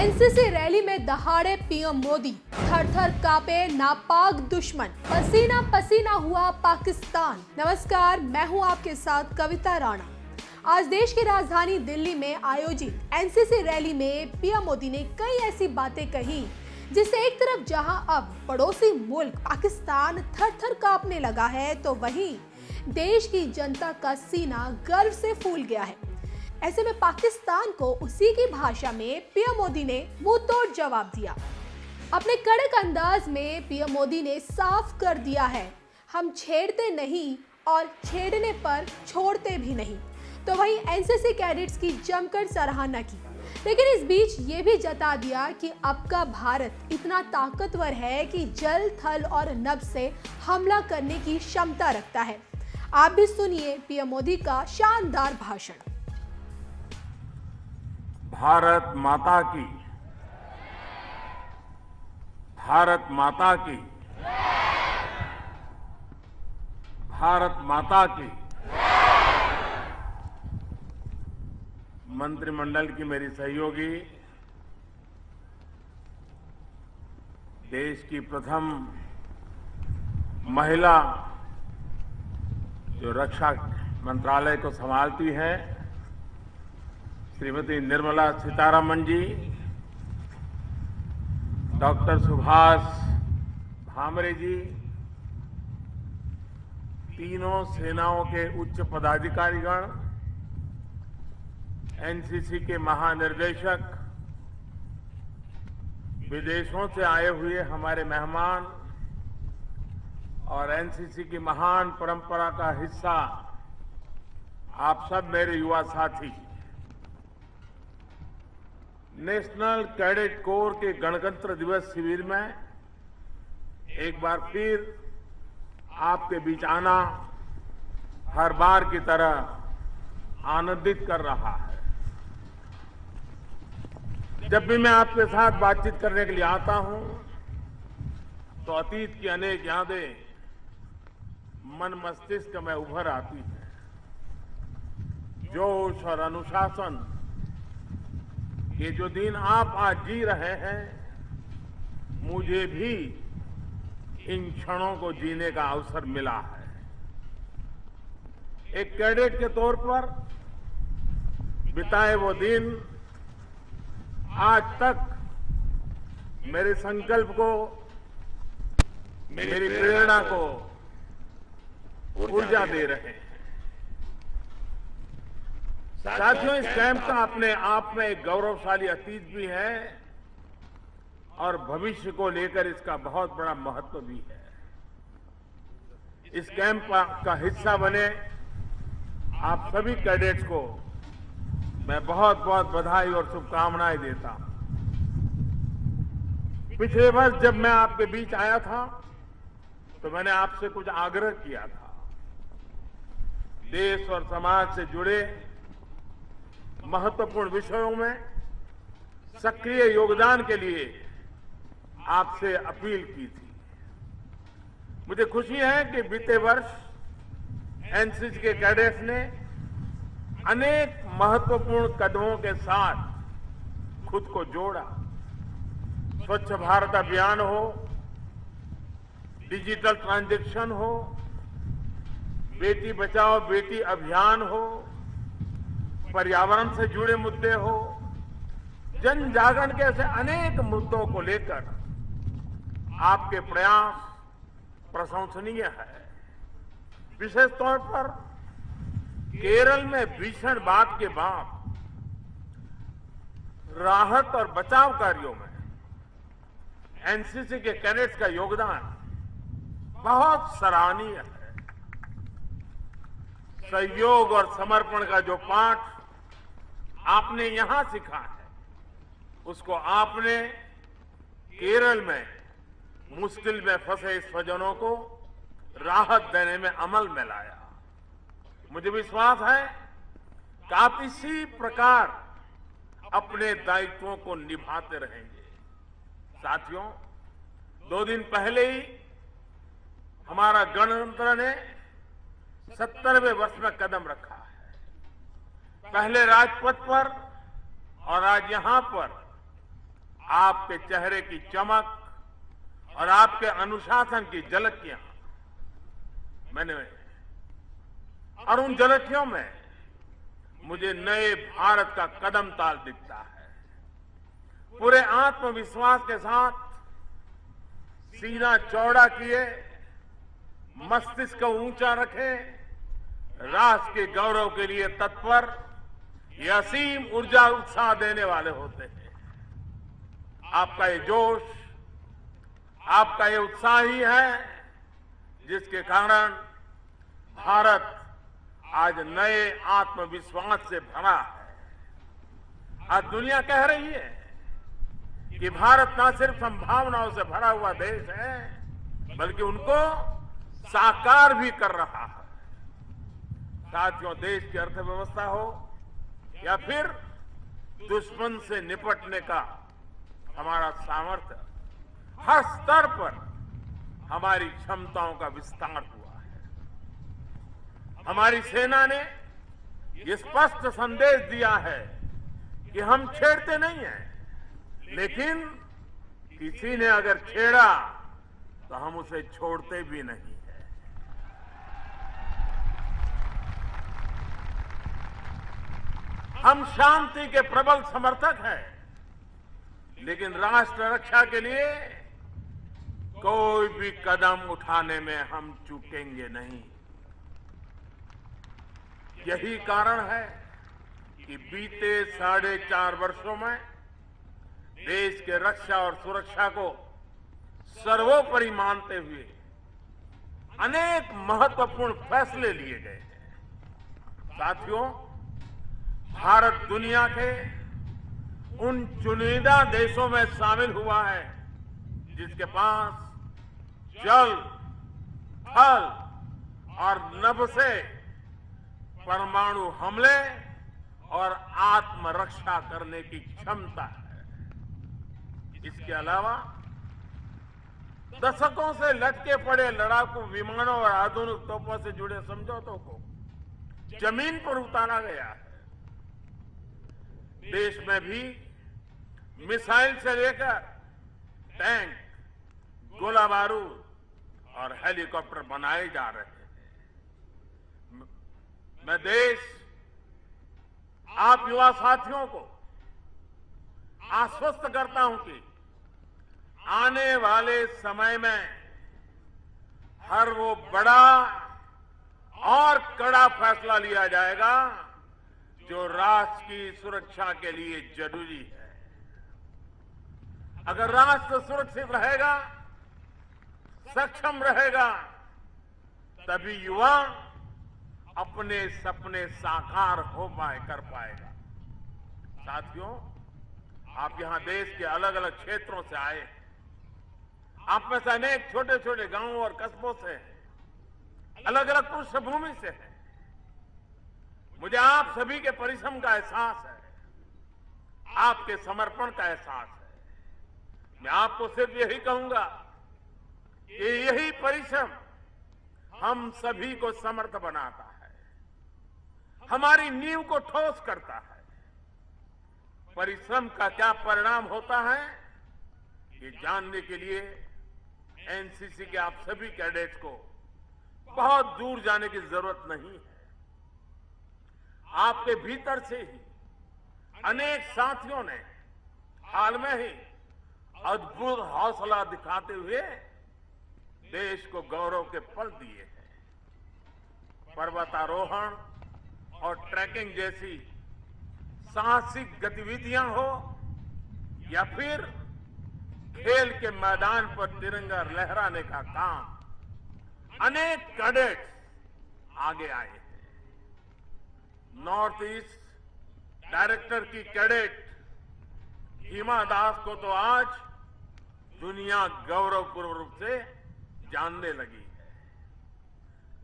NCC rally में दहाड़े PM Modi, थर थर कांपे नापाक दुश्मन, पसीना पसीना हुआ पाकिस्तान। नमस्कार, मैं हूं आपके साथ कविता राणा। आज देश की राजधानी दिल्ली में आयोजित एनसीसी रैली में पीएम मोदी ने कई ऐसी बातें कही जिससे एक तरफ जहां अब पड़ोसी मुल्क पाकिस्तान थर थर कांपने लगा है, तो वहीं देश की जनता का सीना गर्व से फूल गया है। ऐसे में पाकिस्तान को उसी की भाषा में पीएम मोदी ने मुंह तोड़ जवाब दिया। अपने कड़क अंदाज में पीएम मोदी ने साफ कर दिया है, हम छेड़ते नहीं और छेड़ने पर छोड़ते भी नहीं। तो वहीं एनसीसी कैडेट्स की जमकर सराहना की, लेकिन इस बीच ये भी जता दिया कि अब का भारत इतना ताकतवर है कि जल, थल और नभ से हमला करने की क्षमता रखता है। आप भी सुनिए पीएम मोदी का शानदार भाषण। भारत माता की, भारत माता की, भारत माता की। मंत्रिमंडल की मेरी सहयोगी, देश की प्रथम महिला जो रक्षा मंत्रालय को संभालती है, श्रीमती निर्मला सीतारमण जी, डॉक्टर सुभाष भामरे जी, तीनों सेनाओं के उच्च पदाधिकारीगण, एनसीसी के महानिर्देशक, विदेशों से आए हुए हमारे मेहमान और एनसीसी की महान परंपरा का हिस्सा आप सब मेरे युवा साथी, नेशनल कैडेट कोर के गणतंत्र दिवस शिविर में एक बार फिर आपके बीच आना हर बार की तरह आनंदित कर रहा है। जब भी मैं आपके साथ बातचीत करने के लिए आता हूं, तो अतीत की अनेक यादें मन मस्तिष्क में उभर आती हैं। जोश और अनुशासन, ये जो दिन आप आज जी रहे हैं, मुझे भी इन क्षणों को जीने का अवसर मिला है। एक कैडेट के तौर पर बिताए वो दिन आज तक मेरे संकल्प को, मेरी प्रेरणा को ऊर्जा दे रहे हैं। साथियों, इस कैंप का अपने आप में एक गौरवशाली अतीत भी है और भविष्य को लेकर इसका बहुत बड़ा महत्व भी है। इस कैंप का हिस्सा बने आप सभी कैडेट्स को मैं बहुत बहुत बधाई और शुभकामनाएं देता हूं। पिछले वर्ष जब मैं आपके बीच आया था, तो मैंने आपसे कुछ आग्रह किया था। देश और समाज से जुड़े महत्वपूर्ण विषयों में सक्रिय योगदान के लिए आपसे अपील की थी। मुझे खुशी है कि बीते वर्ष एनसीसी के कैडेट्स ने अनेक महत्वपूर्ण कदमों के साथ खुद को जोड़ा। स्वच्छ भारत अभियान हो, डिजिटल ट्रांजैक्शन हो, बेटी बचाओ बेटी अभियान हो, पर्यावरण से जुड़े मुद्दे हो, जन जागरण के ऐसे अनेक मुद्दों को लेकर आपके प्रयास प्रशंसनीय है। विशेष तौर पर केरल में भीषण बाढ़ के बाद राहत और बचाव कार्यों में एनसीसी के कैडेट्स का योगदान बहुत सराहनीय है। सहयोग और समर्पण का जो पाठ आपने यहां सीखा है, उसको आपने केरल में मुश्किल में फंसे स्वजनों को राहत देने में अमल में लाया। मुझे विश्वास है कि आप इसी प्रकार अपने दायित्वों को निभाते रहेंगे। साथियों, 2 दिन पहले ही हमारा गणतंत्र ने 70वें वर्ष में कदम रखा है। पहले राजपथ पर और आज यहां पर आपके चेहरे की चमक और आपके अनुशासन की झलकियां मैंने, और उन झलकियों में मुझे नए भारत का कदम ताल दिखता है। पूरे आत्मविश्वास के साथ सीना चौड़ा किए, मस्तिष्क को ऊंचा रखे, राष्ट्र के गौरव के लिए तत्पर, ये असीम ऊर्जा उत्साह देने वाले होते हैं। आपका ये जोश, आपका ये उत्साह ही है जिसके कारण भारत आज नए आत्मविश्वास से भरा है। आज दुनिया कह रही है कि भारत न सिर्फ संभावनाओं से भरा हुआ देश है, बल्कि उनको साकार भी कर रहा है। साथियों, देश की अर्थव्यवस्था हो या फिर दुश्मन से निपटने का हमारा सामर्थ्य, हर स्तर पर हमारी क्षमताओं का विस्तार हुआ है। हमारी सेना ने ये स्पष्ट संदेश दिया है कि हम छेड़ते नहीं हैं, लेकिन किसी ने अगर छेड़ा तो हम उसे छोड़ते भी नहीं है। हम शांति के प्रबल समर्थक हैं, लेकिन राष्ट्र रक्षा के लिए कोई भी कदम उठाने में हम चूकेंगे नहीं। यही कारण है कि बीते 4.5 वर्षों में देश के रक्षा और सुरक्षा को सर्वोपरि मानते हुए अनेक महत्वपूर्ण फैसले लिए गए हैं। साथियों, भारत दुनिया के उन चुनिंदा देशों में शामिल हुआ है जिसके पास जल, थल और नभ से परमाणु हमले और आत्मरक्षा करने की क्षमता है। इसके अलावा दशकों से लटके पड़े लड़ाकू विमानों और आधुनिक तोपों से जुड़े समझौतों को जमीन पर उतारा गया है। देश में भी मिसाइल से लेकर टैंक, गोला बारूद और हेलीकॉप्टर बनाए जा रहे हैं। मैं देश, आप युवा साथियों को आश्वस्त करता हूं कि आने वाले समय में हर वो बड़ा और कड़ा फैसला लिया जाएगा जो राष्ट्र की सुरक्षा के लिए जरूरी है। अगर राष्ट्र सुरक्षित रहेगा, सक्षम रहेगा, तभी युवा अपने सपने साकार कर पाएगा। साथियों, आप यहां देश के अलग अलग क्षेत्रों से आए हैं। आप में से अनेक छोटे छोटे गांवों और कस्बों से हैं, अलग अलग पृष्ठभूमि से हैं। मुझे आप सभी के परिश्रम का एहसास है, आपके समर्पण का एहसास है। मैं आपको सिर्फ यही कहूंगा कि यही परिश्रम हम सभी को समर्थ बनाता है, हमारी नींव को ठोस करता है। परिश्रम का क्या परिणाम होता है, ये जानने के लिए एनसीसी के आप सभी कैडेट्स को बहुत दूर जाने की जरूरत नहीं है। आपके भीतर से ही अनेक साथियों ने हाल में ही अद्भुत हौसला दिखाते हुए देश को गौरव के पल दिए हैं। पर्वतारोहण और ट्रैकिंग जैसी साहसिक गतिविधियां हो या फिर खेल के मैदान पर तिरंगा लहराने का काम, अनेक कैडेट्स आगे आए हैं। नॉर्थ ईस्ट डायरेक्टर की कैडेट हिमा दास को तो आज दुनिया गौरवपूर्ण रूप से जानने लगी है।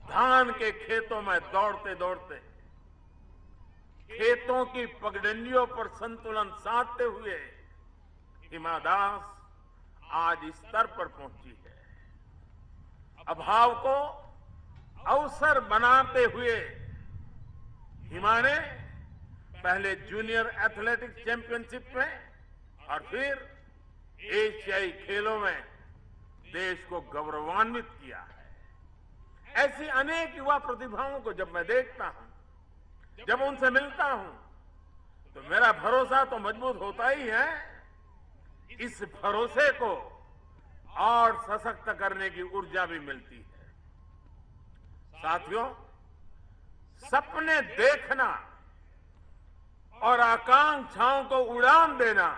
धान के खेतों में दौड़ते दौड़ते, खेतों की पगडंडियों पर संतुलन साधते हुए हिमा दास आज इस स्तर पर पहुंची है। अभाव को अवसर बनाते हुए हिमा ने पहले जूनियर एथलेटिक्स चैंपियनशिप में और फिर एशियाई खेलों में देश को गौरवान्वित किया है। ऐसी अनेक युवा प्रतिभाओं को जब मैं देखता हूं, जब उनसे मिलता हूं, तो मेरा भरोसा तो मजबूत होता ही है। इस भरोसे को और सशक्त करने की ऊर्जा भी मिलती है। साथियों, सपने देखना और आकांक्षाओं को उड़ान देना,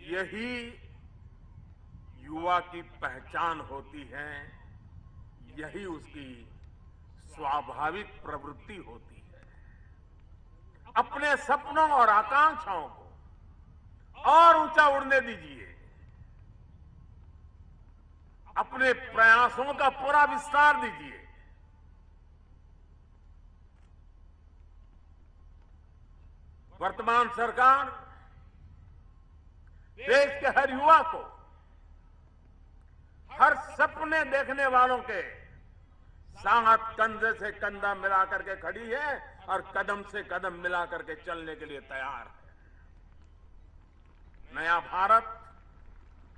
यही युवा की पहचान होती है, यही उसकी स्वाभाविक प्रवृत्ति होती है। अपने सपनों और आकांक्षाओं को और ऊंचा उड़ने दीजिए। अपने प्रयासों का पूरा विस्तार दीजिए। वर्तमान सरकार देश के हर युवा को, हर सपने देखने वालों के साथ कंधे से कंधा मिलाकर के खड़ी है और कदम से कदम मिलाकर के चलने के लिए तैयार है। नया भारत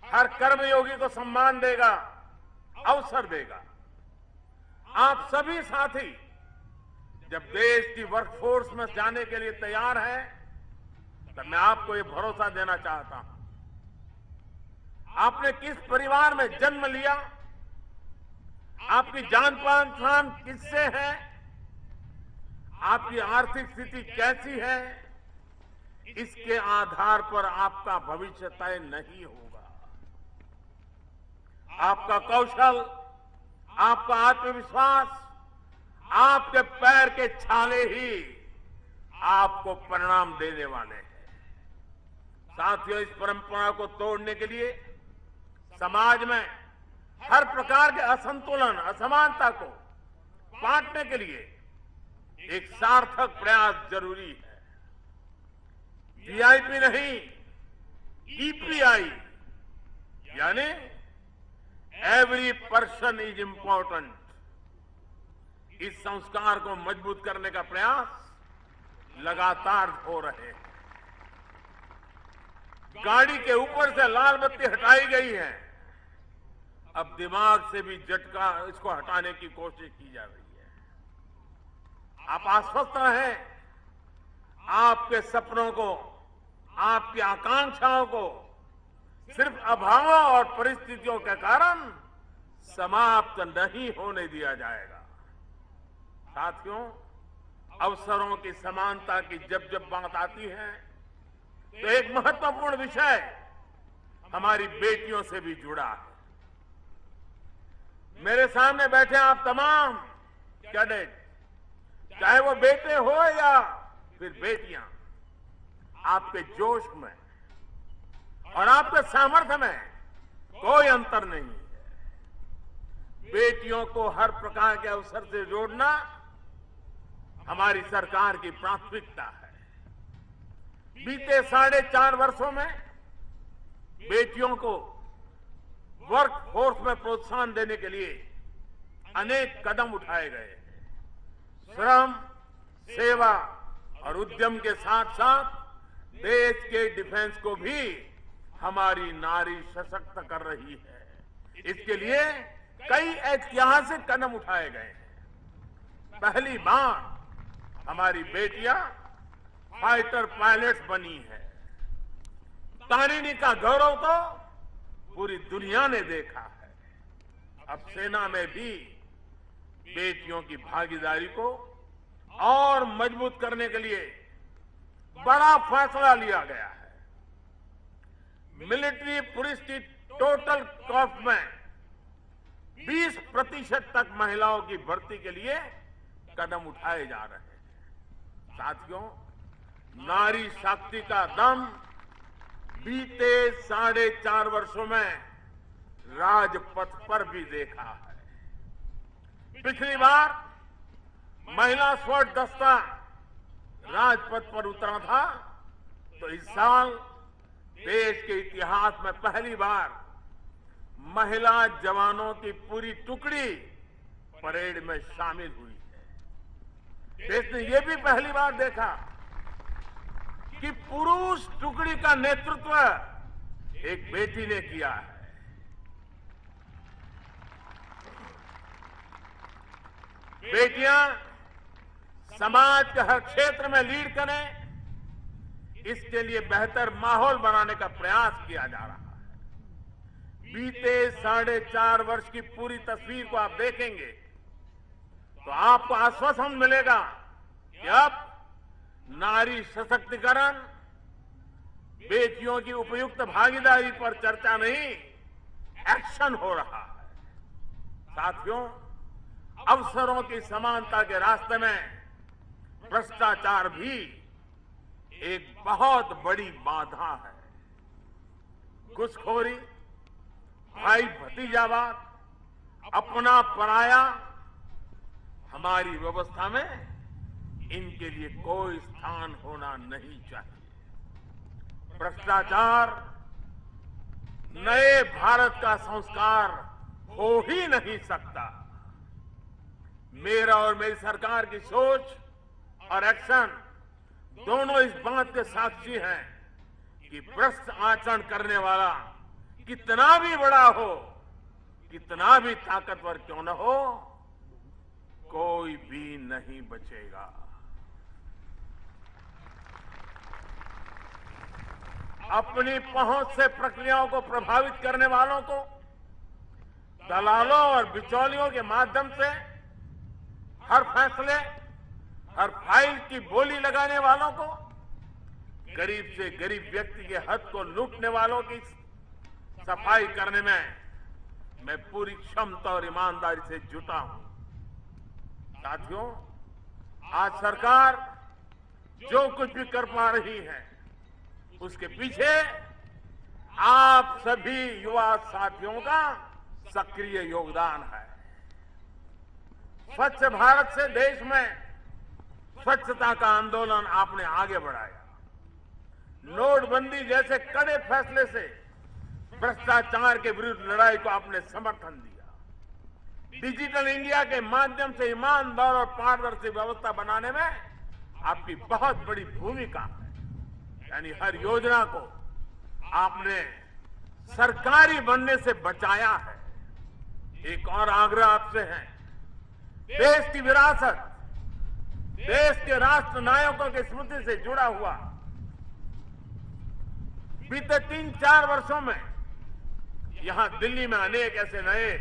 हर कर्मयोगी को सम्मान देगा, अवसर देगा। आप सभी साथी जब देश की वर्कफोर्स में जाने के लिए तैयार हैं, तो मैं आपको ये भरोसा देना चाहता हूं। आपने किस परिवार में जन्म लिया, आपकी जान पहचान किससे है, आपकी आर्थिक स्थिति कैसी है, इसके आधार पर आपका भविष्य तय नहीं होगा। आपका कौशल, आपका आत्मविश्वास, आपके पैर के छाले ही आपको परिणाम देने वाले हैं। साथियों, इस परंपरा को तोड़ने के लिए समाज में हर प्रकार के असंतुलन, असमानता को बांटने के लिए एक सार्थक प्रयास जरूरी है। वीआईपी नहीं, ईपीआई, यानी एवरी पर्सन इज इंपॉर्टेंट। इस संस्कार को मजबूत करने का प्रयास लगातार हो रहे हैं। गाड़ी के ऊपर से लाल बत्ती हटाई गई है, अब दिमाग से भी झटका इसको हटाने की कोशिश की जा रही है। आप आश्वस्त हैं, आपके सपनों को, आपकी आकांक्षाओं को सिर्फ अभावों और परिस्थितियों के कारण समाप्त नहीं होने दिया जाएगा। साथियों, अवसरों की समानता की जब जब बात आती है, तो एक महत्वपूर्ण विषय हमारी बेटियों से भी जुड़ा है। मेरे सामने बैठे आप तमाम कैडेट, चाहे वो बेटे हो या फिर बेटियां, आपके जोश में और आपके सामर्थ्य में कोई अंतर नहीं है। बेटियों को हर प्रकार के अवसर से जोड़ना हमारी सरकार की प्राथमिकता है। बीते 4.5 वर्षों में बेटियों को वर्क फोर्स में प्रोत्साहन देने के लिए अनेक कदम उठाए गए। श्रम, सेवा और उद्यम के साथ साथ देश के डिफेंस को भी हमारी नारी सशक्त कर रही है। इसके लिए कई ऐतिहासिक कदम उठाए गए हैं। पहली बार हमारी बेटियां फाइटर पायलट्स बनी है। तारिणी का गौरव तो पूरी दुनिया ने देखा है। अब सेना में भी बेटियों की भागीदारी को और मजबूत करने के लिए बड़ा फैसला लिया गया है। मिलिट्री पुलिस की टोटल कॉस्ट में 20% तक महिलाओं की भर्ती के लिए कदम उठाए जा रहे हैं। साथियों, नारी शक्ति का दम बीते 4.5 वर्षों में राजपथ पर भी देखा है। पिछली बार महिला स्वर्ण दस्ता राजपथ पर उतरा था, तो इस साल देश के इतिहास में पहली बार महिला जवानों की पूरी टुकड़ी परेड में शामिल हुई है। देश ने यह भी पहली बार देखा कि पुरुष टुकड़ी का नेतृत्व एक बेटी ने किया है। बेटियां समाज के हर क्षेत्र में लीड करें, इसके लिए बेहतर माहौल बनाने का प्रयास किया जा रहा है। बीते 4.5 वर्ष की पूरी तस्वीर को आप देखेंगे तो आपको आश्वासन मिलेगा कि अब नारी सशक्तिकरण, बेटियों की उपयुक्त भागीदारी पर चर्चा नहीं, एक्शन हो रहा है। साथियों, अवसरों की समानता के रास्ते में भ्रष्टाचार भी एक बहुत बड़ी बाधा है। घुसखोरी, भाई भतीजावाद, अपना पराया, हमारी व्यवस्था में इनके लिए कोई स्थान होना नहीं चाहिए। भ्रष्टाचार नए भारत का संस्कार हो ही नहीं सकता। मेरा और मेरी सरकार की सोच और एक्शन दोनों इस बात के साक्षी हैं कि भ्रष्ट आचरण करने वाला कितना भी बड़ा हो, कितना भी ताकतवर क्यों न हो, कोई भी नहीं बचेगा। अपनी पहुंच से प्रक्रियाओं को प्रभावित करने वालों को, दलालों और बिचौलियों के माध्यम से हर फैसले, हर फाइल की बोली लगाने वालों को, गरीब से गरीब व्यक्ति के हक को लूटने वालों की सफाई करने में मैं पूरी क्षमता और ईमानदारी से जुटा हूं। साथियों, आज सरकार जो कुछ भी कर पा रही है, उसके पीछे आप सभी युवा साथियों का सक्रिय योगदान है। स्वच्छ भारत से देश में स्वच्छता का आंदोलन आपने आगे बढ़ाया। नोटबंदी जैसे कड़े फैसले से भ्रष्टाचार के विरुद्ध लड़ाई को आपने समर्थन दिया। डिजिटल इंडिया के माध्यम से ईमानदार और पारदर्शी व्यवस्था बनाने में आपकी बहुत बड़ी भूमिका है। यानी हर योजना को आपने सरकारी बनने से बचाया है। एक और आग्रह आपसे है, देश की विरासत, देश के राष्ट्र नायकों की स्मृति से जुड़ा हुआ बीते 3-4 वर्षों में यहां दिल्ली में अनेक ऐसे नए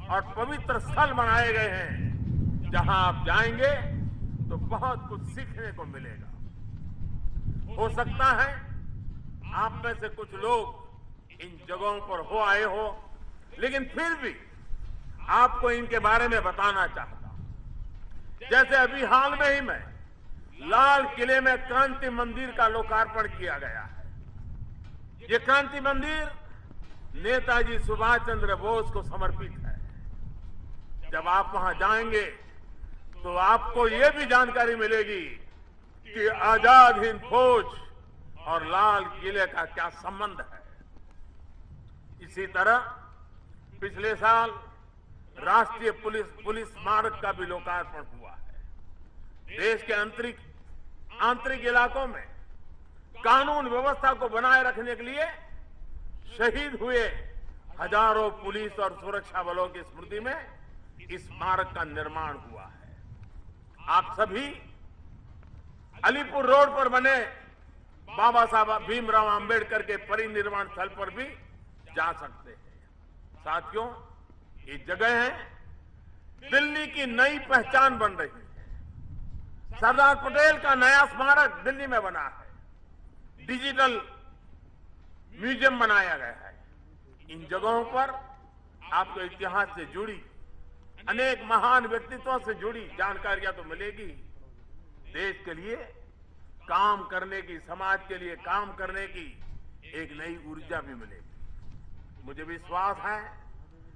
और पवित्र स्थल बनाए गए हैं, जहां आप जाएंगे तो बहुत कुछ सीखने को मिलेगा। हो सकता है आप में से कुछ लोग इन जगहों पर हो आए हो, लेकिन फिर भी आपको इनके बारे में बताना चाहता हूं। जैसे अभी हाल में ही में लाल किले में क्रांति मंदिर का लोकार्पण किया गया है। ये क्रांति मंदिर नेताजी सुभाष चंद्र बोस को समर्पित है। जब आप वहां जाएंगे तो आपको यह भी जानकारी मिलेगी कि आजाद हिंद फौज और लाल किले का क्या संबंध है। इसी तरह पिछले साल राष्ट्रीय पुलिस स्मारक का भी लोकार्पण हुआ है। देश के आंतरिक इलाकों में कानून व्यवस्था को बनाए रखने के लिए शहीद हुए हजारों पुलिस और सुरक्षा बलों की स्मृति में इस स्मारक का निर्माण हुआ है। आप सभी अलीपुर रोड पर बने बाबा साहब भीमराव अंबेडकर के परिनिर्वाण स्थल पर भी जा सकते हैं। साथियों, ये जगह है, दिल्ली की नई पहचान बन रही है। सरदार पटेल का नया स्मारक दिल्ली में बना है। डिजिटल म्यूजियम बनाया गया है। इन जगहों पर आपको इतिहास से जुड़ी अनेक महान व्यक्तित्वों से जुड़ी जानकारियां तो मिलेगी। देश के लिए काम करने की, समाज के लिए काम करने की एक नई ऊर्जा भी मिलेगी। मुझे विश्वास है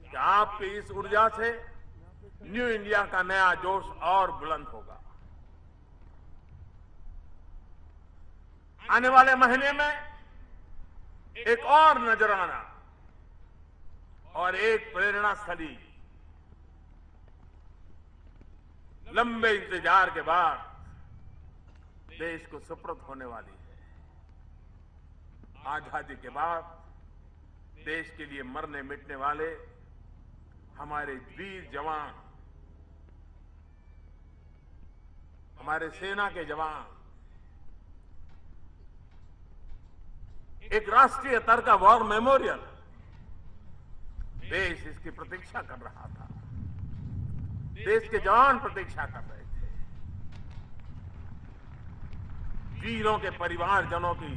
कि आपकी इस ऊर्जा से न्यू इंडिया का नया जोश और बुलंद होगा। आने वाले महीने में एक और नजराना और एक प्रेरणा स्थली लंबे इंतजार के बाद देश को सुपुर्द होने वाली है। आजादी के बाद देश के लिए मरने मिटने वाले हमारे वीर जवान, हमारे सेना के जवान एक राष्ट्रीय स्तर का वॉर मेमोरियल, देश इसकी प्रतीक्षा कर रहा था। देश के जवान प्रतीक्षा कर रहे थे। वीरों के परिवारजनों की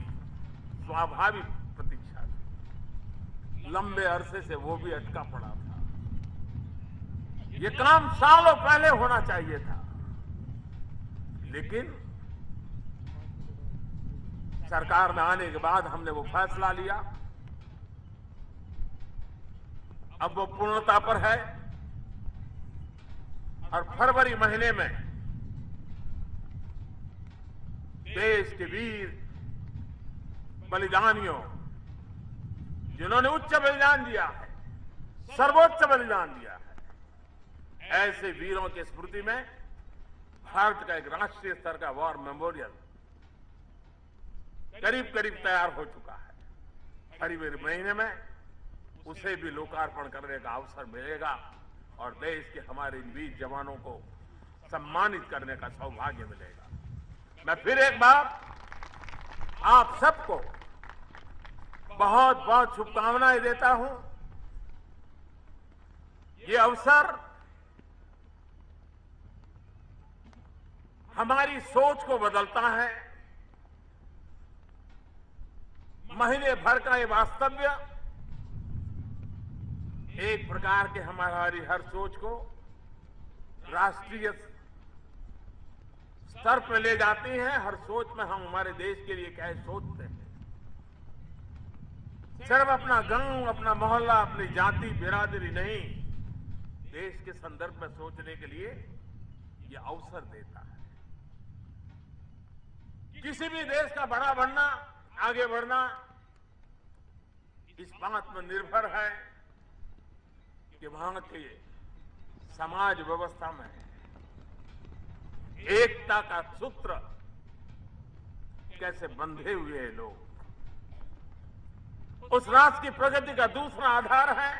स्वाभाविक प्रतीक्षा थी। लंबे अरसे से वो भी अटका पड़ा था। ये काम सालों पहले होना चाहिए था, लेकिन सरकार में आने के बाद हमने वो फैसला लिया। अब वो पूर्णता पर है और फरवरी महीने में देश के वीर बलिदानियों, जिन्होंने उच्च बलिदान दिया है, सर्वोच्च बलिदान दिया है, ऐसे वीरों की स्मृति में भारत का एक राष्ट्रीय स्तर का वॉर मेमोरियल करीब करीब तैयार हो चुका है। फरवरी महीने में उसे भी लोकार्पण करने का अवसर मिलेगा और देश के हमारे वीर जवानों को सम्मानित करने का सौभाग्य मिलेगा। मैं फिर एक बार आप सबको बहुत बहुत शुभकामनाएं देता हूं। ये अवसर हमारी सोच को बदलता है। महीने भर का ये वास्तव्य एक प्रकार के हमारी हर सोच को राष्ट्रीय स्तर पर ले जाती है। हर सोच में हम हमारे देश के लिए क्या सोचते हैं। सिर्फ अपना गांव, अपना मोहल्ला, अपनी जाति बिरादरी नहीं, देश के संदर्भ में सोचने के लिए यह अवसर देता है। किसी भी देश का बड़ा बनना, आगे बढ़ना इस बात में निर्भर है कि वहां के समाज व्यवस्था में एकता का सूत्र कैसे बंधे हुए हैं लोग। उस राष्ट्र की प्रगति का दूसरा आधार है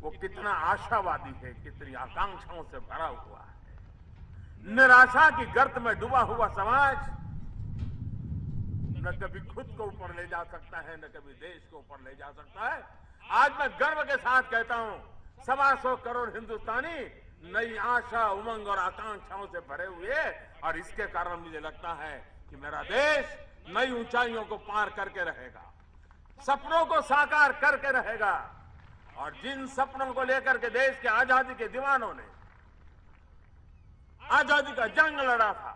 वो कितना आशावादी है, कितनी आकांक्षाओं से भरा हुआ है। निराशा की गर्त में डूबा हुआ समाज न कभी खुद को ऊपर ले जा सकता है, न कभी देश को ऊपर ले जा सकता है। आज मैं गर्व के साथ कहता हूं, 125 करोड़ हिंदुस्तानी नई आशा, उमंग और आकांक्षाओं से भरे हुए, और इसके कारण मुझे लगता है कि मेरा देश नई ऊंचाइयों को पार करके रहेगा, सपनों को साकार करके रहेगा। और जिन सपनों को लेकर के देश के आजादी के दीवानों ने आजादी का जंग लड़ा था,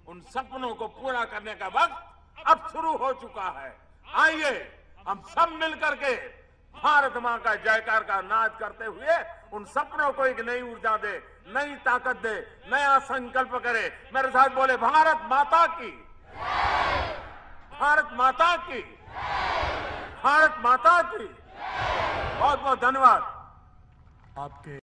उन सपनों को पूरा करने का वक्त अब शुरू हो चुका है। आइए हम सब मिलकर के भारत मां का जयकार का नाद करते हुए उन सपनों को एक नई ऊर्जा दे, नई ताकत दे, नया संकल्प करे। मेरे साथ बोले, भारत माता की, भारत माता की, भारत माता की। बहुत बहुत धन्यवाद। आपके